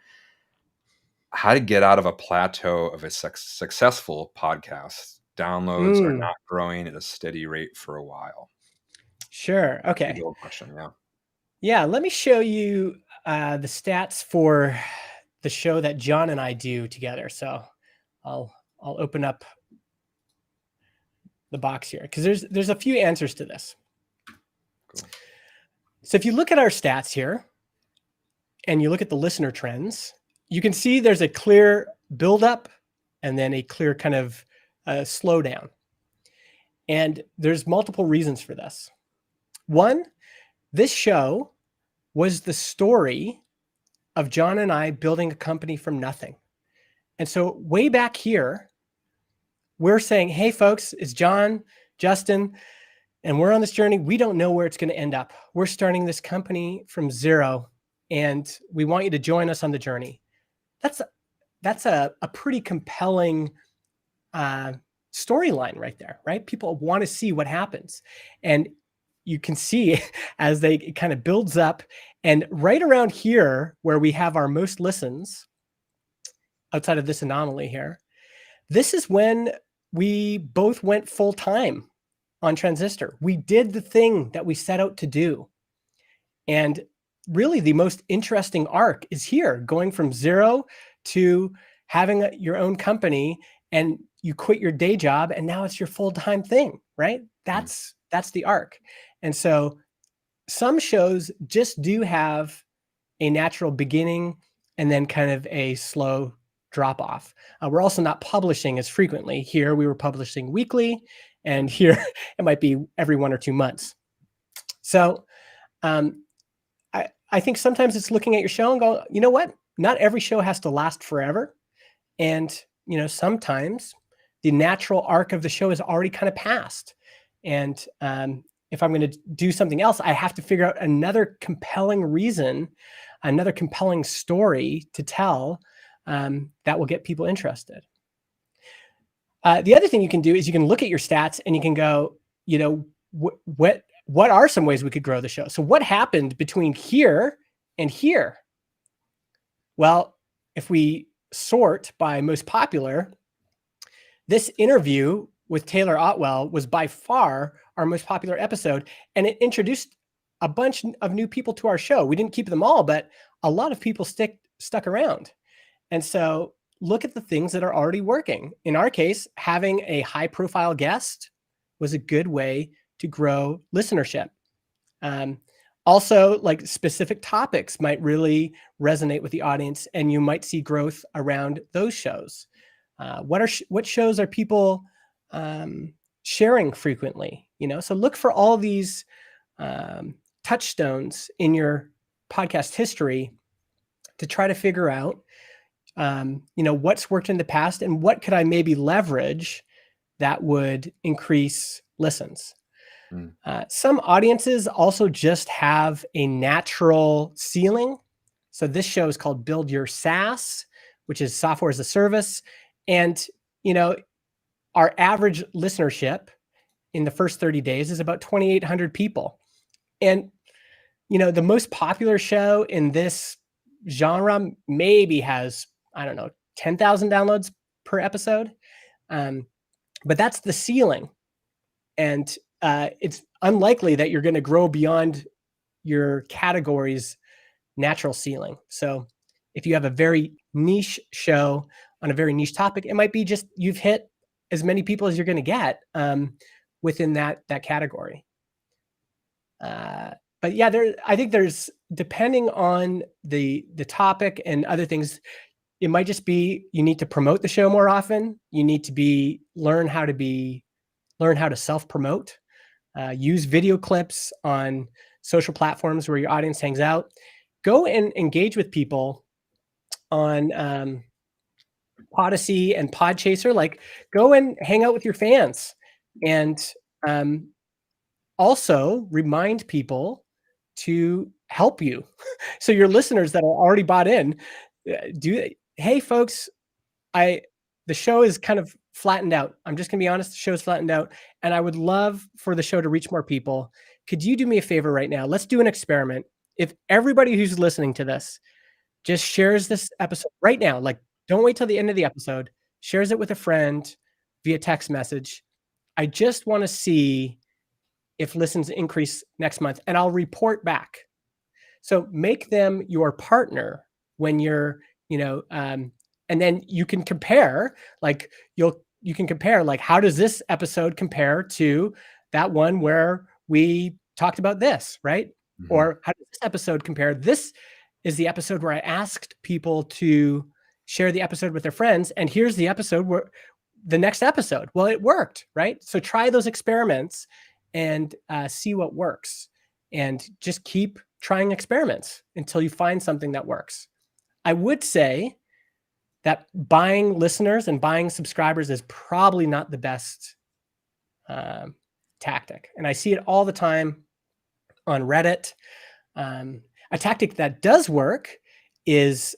How to get out of a plateau of a successful podcast. Downloads are not growing at a steady rate for a while. Sure. Okay. Big old question. Yeah. Yeah. Let me show you the stats for the show that John and I do together. So I'll open up the box here because there's a few answers to this. Cool. So if you look at our stats here and you look at the listener trends, you can see there's a clear buildup and then a clear kind of slowdown. And there's multiple reasons for this. One, this show was the story of John and I building a company from nothing. And so way back here, we're saying, hey, folks, it's John, Justin, and we're on this journey. We don't know where it's going to end up. We're starting this company from zero, and we want you to join us on the journey. That's a pretty compelling storyline right there, right? People want to see what happens. And you can see as it kind of builds up, and right around here where we have our most listens outside of this anomaly here, this is when we both went full time on Transistor. We did the thing that we set out to do. And really the most interesting arc is here, going from zero to having your own company, and you quit your day job and now it's your full-time thing, right? That's the arc. And so some shows just do have a natural beginning and then kind of a slow drop off. We're also not publishing as frequently. Here we were publishing weekly, and here it might be every 1 or 2 months. So I think sometimes it's looking at your show and go, you know what? Not every show has to last forever. And, sometimes the natural arc of the show is already kind of passed. And if I'm going to do something else, I have to figure out another compelling reason, another compelling story to tell that will get people interested. The other thing you can do is you can look at your stats and you can go, what are some ways we could grow the show? So what happened between here and here? Well, if we sort by most popular, this interview with Taylor Otwell was by far our most popular episode, and it introduced a bunch of new people to our show. We didn't keep them all, but a lot of people stuck around. And so look at the things that are already working. In our case, having a high-profile guest was a good way to grow listenership. Also, like specific topics might really resonate with the audience, and you might see growth around those shows. What shows are people sharing frequently? So look for all these touchstones in your podcast history to try to figure out, what's worked in the past and what could I maybe leverage that would increase listens. Some audiences also just have a natural ceiling. So this show is called Build Your SaaS, which is software as a service. And, our average listenership in the first 30 days is about 2,800 people. And the most popular show in this genre maybe has, I don't know, 10,000 downloads per episode. But that's the ceiling. And it's unlikely that you're going to grow beyond your category's natural ceiling. So if you have a very niche show on a very niche topic, it might be just you've hit as many people as you're going to get within that category. But yeah, I think there's, depending on the topic and other things, it might just be you need to promote the show more often. You need to learn how to self-promote. Use video clips on social platforms where your audience hangs out. Go and engage with people on Odyssey and Podchaser. Like, go and hang out with your fans, and also remind people to help you. So your listeners that are already bought in, hey folks, the show is kind of flattened out. I'm just gonna be honest, the show's flattened out, and I would love for the show to reach more people. Could you do me a favor right now? Let's do an experiment. If everybody who's listening to this just shares this episode right now, like, don't wait till the end of the episode, shares it with a friend via text message. I just want to see if listens increase next month, and I'll report back. So make them your partner when you're, and then you can compare, like, you can compare, like, how does this episode compare to that one where we talked about this, right? Mm-hmm. Or how does this episode compare? This is the episode where I asked people to share the episode with their friends, and here's the episode where the next episode. Well, it worked, right? So try those experiments and see what works, and just keep trying experiments until you find something that works. I would say that buying listeners and buying subscribers is probably not the best tactic. And I see it all the time on Reddit. A tactic that does work is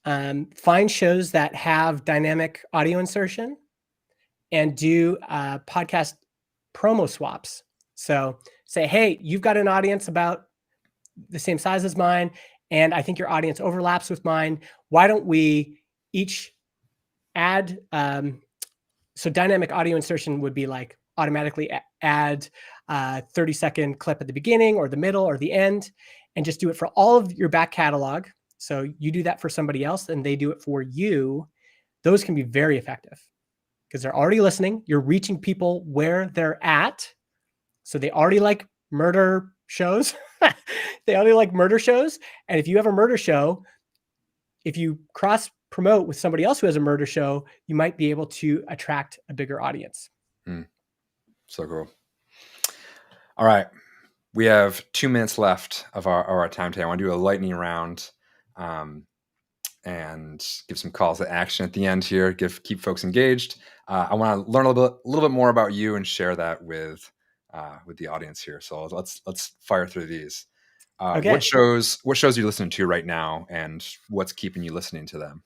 find shows that have dynamic audio insertion and do podcast promo swaps. So say, hey, you've got an audience about the same size as mine, and I think your audience overlaps with mine. Why don't we each add, so dynamic audio insertion would be like automatically add a 30-second clip at the beginning or the middle or the end, and just do it for all of your back catalog. So you do that for somebody else and they do it for you. Those can be very effective because they're already listening. You're reaching people where they're at. So they already like murder shows. They only like murder shows. And if you have a murder show, if you cross promote with somebody else who has a murder show, you might be able to attract a bigger audience. So cool. All right. We have 2 minutes left of our time today. I want to do a lightning round and give some calls to action at the end here, keep folks engaged. I want to learn a little bit more about you and share that with the audience here. So let's fire through these. Okay. What shows are you listening to right now, and what's keeping you listening to them?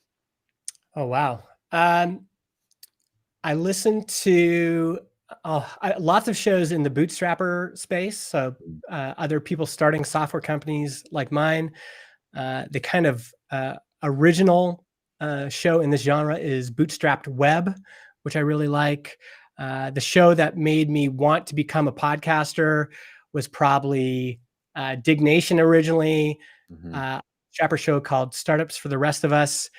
Oh, wow. I listen to lots of shows in the bootstrapper space. So other people starting software companies like mine. The kind of original show in this genre is Bootstrapped Web, which I really like. The show that made me want to become a podcaster was probably Dignation originally, Strapper show called Startups for the Rest of Us,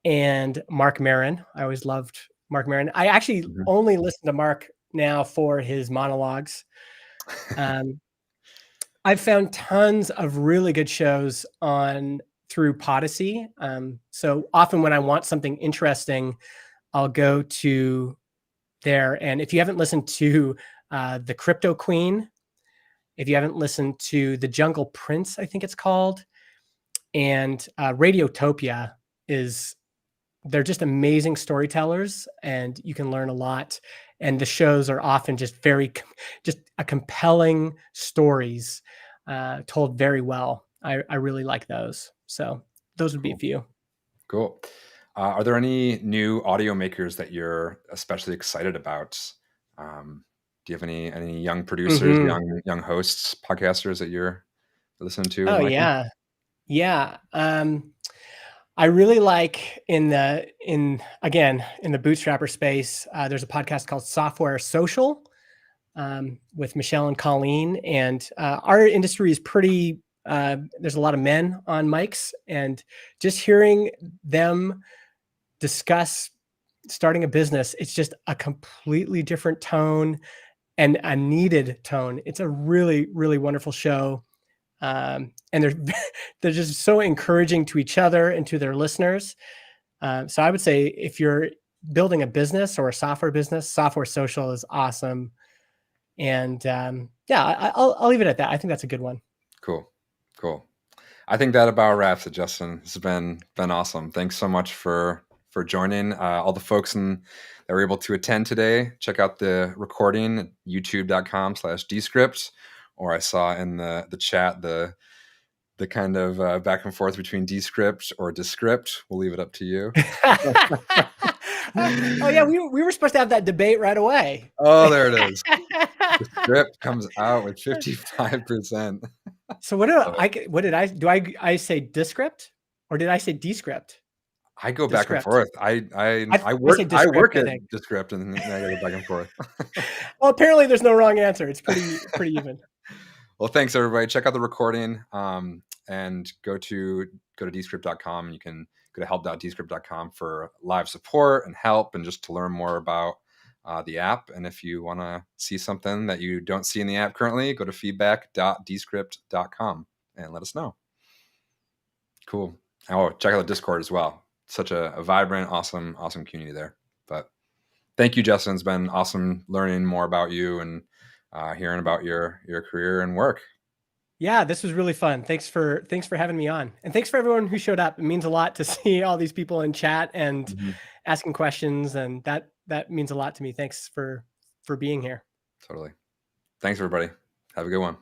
and Mark Maron. I always loved Mark Maron. I actually only listen to Mark now for his monologues. I've found tons of really good shows through Podyssey. So often when I want something interesting, I'll go to there. And if you haven't listened to The Crypto Queen, if you haven't listened to The Jungle Prince, I think it's called, and Radiotopia they're just amazing storytellers, and you can learn a lot. And the shows are often just just a compelling stories told very well. I really like those. So those would be a few. Cool. Are there any new audio makers that you're especially excited about? Do you have any young producers, young hosts, podcasters that you're listening to? Oh, and liking? yeah. Yeah. I really like in the bootstrapper space, there's a podcast called Software Social with Michelle and Colleen. And our industry is pretty, there's a lot of men on mics, and just hearing them discuss starting a business, it's just a completely different tone and a needed tone. It's a really, really wonderful show. And they're they're just so encouraging to each other and to their listeners. So I would say if you're building a business or a software business, Software Social is awesome. And I'll leave it at that. I think that's a good one. Cool. I think that about wraps it, Justin. It's been awesome. Thanks so much for joining. All the folks that were able to attend today, check out the recording at youtube.com/Descript, or I saw in the chat the kind of back and forth between Descript or Descript. We'll leave it up to you. Oh yeah, we were supposed to have that debate right away. Oh, there it is. Descript comes out with 55%. So what did I say Descript or did I say Descript? I go back and Descript. forth. I say work Descript, I at think. Descript, and then I go back and forth. Well, apparently there's no wrong answer. It's pretty even. Well, thanks everybody. Check out the recording, and go to descript.com, and you can go to help.descript.com for live support and help, and just to learn more about the app. And if you want to see something that you don't see in the app currently, go to feedback.descript.com and let us know. Cool. Oh, check out the Discord as well. Such a vibrant, awesome community there. But thank you, Justin. It's been awesome learning more about you and hearing about your career and work. Yeah, this was really fun. Thanks for having me on, and thanks for everyone who showed up. It means a lot to see all these people in chat and asking questions, and that means a lot to me. Thanks for being here. Totally. Thanks, everybody. Have a good one.